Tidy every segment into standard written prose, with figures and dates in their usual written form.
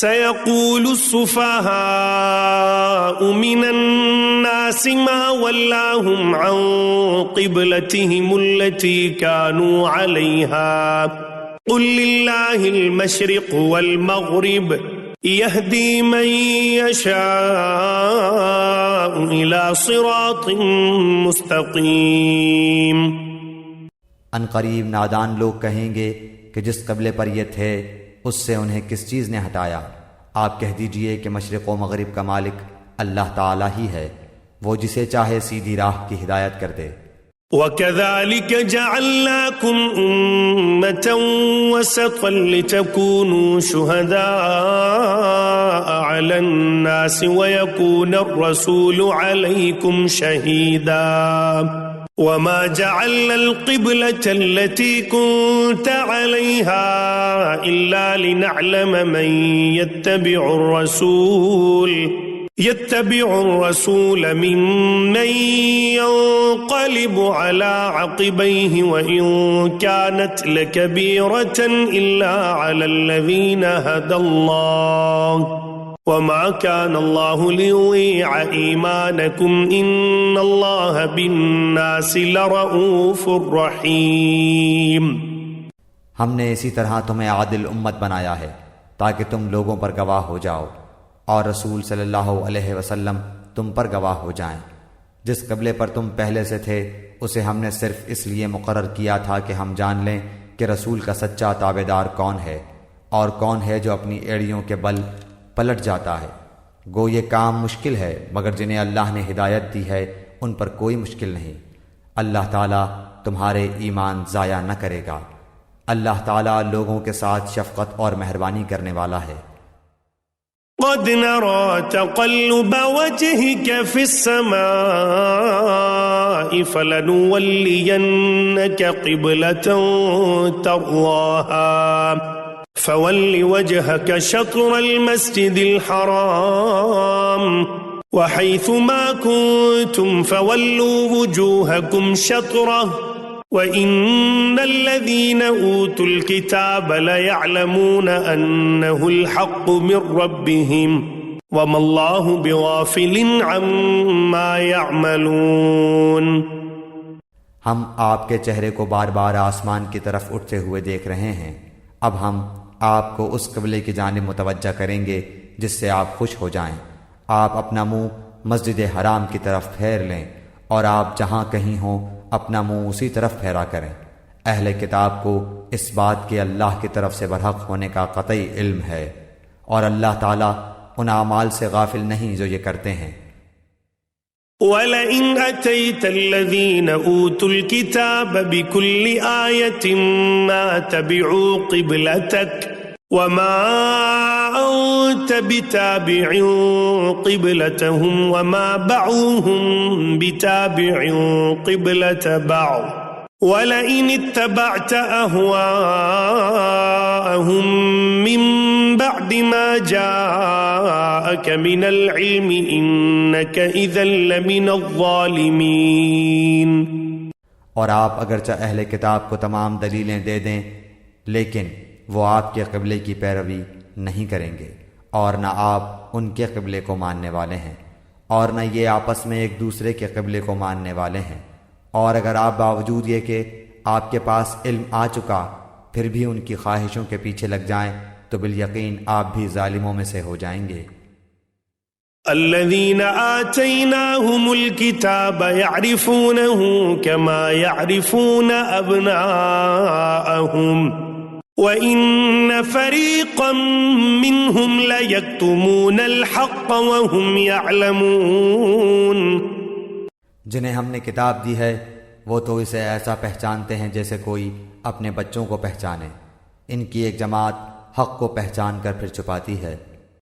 سيقول السفهاء من الناس ما ولاهم عن قبلتهم التي كانوا عليها قل لله المشرق والمغرب يهدي من يشاء إلى صراط مستقيم۔ ان قریب نادان لوگ کہیں گے کہ جس قبلے پر یہ تھے اس سے انہیں کس چیز نے ہٹایا؟ آپ کہہ دیجئے کہ مشرق و مغرب کا مالک اللہ تعالی ہی ہے، وہ جسے چاہے سیدھی راہ کی ہدایت کر دے۔ وَكَذَلِكَ جَعَلْنَاكُمْ أُمَّةً وَسَطًا لِتَكُونُوا شُهَدَاءَ عَلَى النَّاسِ وَيَكُونَ الرَّسُولُ عَلَيْكُمْ شَهِيدًا وَمَا جَعَلْنَا الْقِبْلَةَ الَّتِي كُنْتَ عَلَيْهَا إِلَّا لِنَعْلَمَ مَنْ يَتَّبِعُ الرَّسُولَ مِمَّنْ يَنْقَلِبُ عَلَى عَقِبَيْهِ وَإِنْ كَانَتْ لَكَبِيرَةً إِلَّا عَلَى الَّذِينَ هَدَى اللَّهُ وَمَا كَانَ اللَّهُ لِيُضِيعَ إِيمَانَكُمْ إِنَّ اللَّهَ بِالنَّاسِ لَرَءُوفٌ رَحِيمٌ۔ ہم نے اسی طرح تمہیں عادل امت بنایا ہے تاکہ تم لوگوں پر گواہ ہو جاؤ اور رسول صلی اللہ علیہ وسلم تم پر گواہ ہو جائیں۔ جس قبلے پر تم پہلے سے تھے اسے ہم نے صرف اس لیے مقرر کیا تھا کہ ہم جان لیں کہ رسول کا سچا تابعدار کون ہے اور کون ہے جو اپنی ایڑیوں کے بل پلٹ جاتا ہے۔ گو یہ کام مشکل ہے مگر جنہیں اللہ نے ہدایت دی ہے ان پر کوئی مشکل نہیں۔ اللہ تعالیٰ تمہارے ایمان ضائع نہ کرے گا۔ اللہ تعالیٰ لوگوں کے ساتھ شفقت اور مہربانی کرنے والا ہے۔ قد نرى تقلب وجهك في السماء فلنولينك قبلة ترضاها فول وجهك شطر المسجد الحرام وحيث ما كنتم فولوا وجوهكم شطره وَإِنَّ الَّذِينَ أُوتُوا الْكِتَابَ لَيَعْلَمُونَ أَنَّهُ الْحَقُّ مِنْ رَبِّهِمْ وَمَا اللَّهُ بِغَافِلٍ عَمَّا يَعْمَلُونَ۔ ہم آپ کے چہرے کو بار بار آسمان کی طرف اٹھتے ہوئے دیکھ رہے ہیں۔ اب ہم آپ کو اس قبلے کی جانب متوجہ کریں گے جس سے آپ خوش ہو جائیں۔ آپ اپنا منہ مسجد حرام کی طرف پھیر لیں اور آپ جہاں کہیں ہوں اپنا منہ اسی طرف پھیرا کریں۔ اہل کتاب کو اس بات کے اللہ کی طرف سے برحق ہونے کا قطعی علم ہے اور اللہ تعالیٰ ان اعمال سے غافل نہیں جو یہ کرتے ہیں۔ وَلَئِنْ أَتَيْتَ الَّذِينَ أُوتُوا الْكِتَابَ بِكُلِّ آيَةٍ مَا تَبِعُوا قِبْلَتَكَ وَمَا أَنْتَ بِتَابِعٍ قِبْلَتَهُمْ وَمَا بَعْضُهُمْ بِتَابِعٍ قِبْلَةَ بَعْضٍ وَلَئِنِ اتَّبَعْتَ أَهْوَاءَهُمْ مِنْ بَعْدِ مَا جَاءَكَ مِنَ الْعِلْمِ إِنَّكَ إِذًا لَمِنَ الظَّالِمِينَ۔ اور آپ اگرچہ اہل کتاب کو تمام دلیلیں دے دیں لیکن وہ آپ کے قبلے کی پیروی نہیں کریں گے اور نہ آپ ان کے قبلے کو ماننے والے ہیں اور نہ یہ آپس میں ایک دوسرے کے قبلے کو ماننے والے ہیں۔ اور اگر آپ باوجود یہ کہ آپ کے پاس علم آ چکا پھر بھی ان کی خواہشوں کے پیچھے لگ جائیں تو بالیقین آپ بھی ظالموں میں سے ہو جائیں گے۔ الذين آتيناهم الكتاب يعرفونه كما يعرفون أبناءهم وَإِنَّ فَرِيقًا مِّنْهُمْ لَيَكْتُمُونَ الْحَقَّ وَهُمْ يَعْلَمُونَ۔ جنہیں ہم نے کتاب دی ہے وہ تو اسے ایسا پہچانتے ہیں جیسے کوئی اپنے بچوں کو پہچانے۔ ان کی ایک جماعت حق کو پہچان کر پھر چھپاتی ہے۔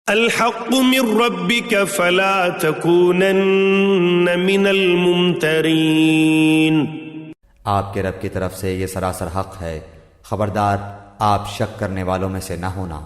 الحق من ربك فلا تكونن من الممترين۔ آپ کے رب کی طرف سے یہ سراسر حق ہے، خبردار آپ شک کرنے والوں میں سے نہ ہونا۔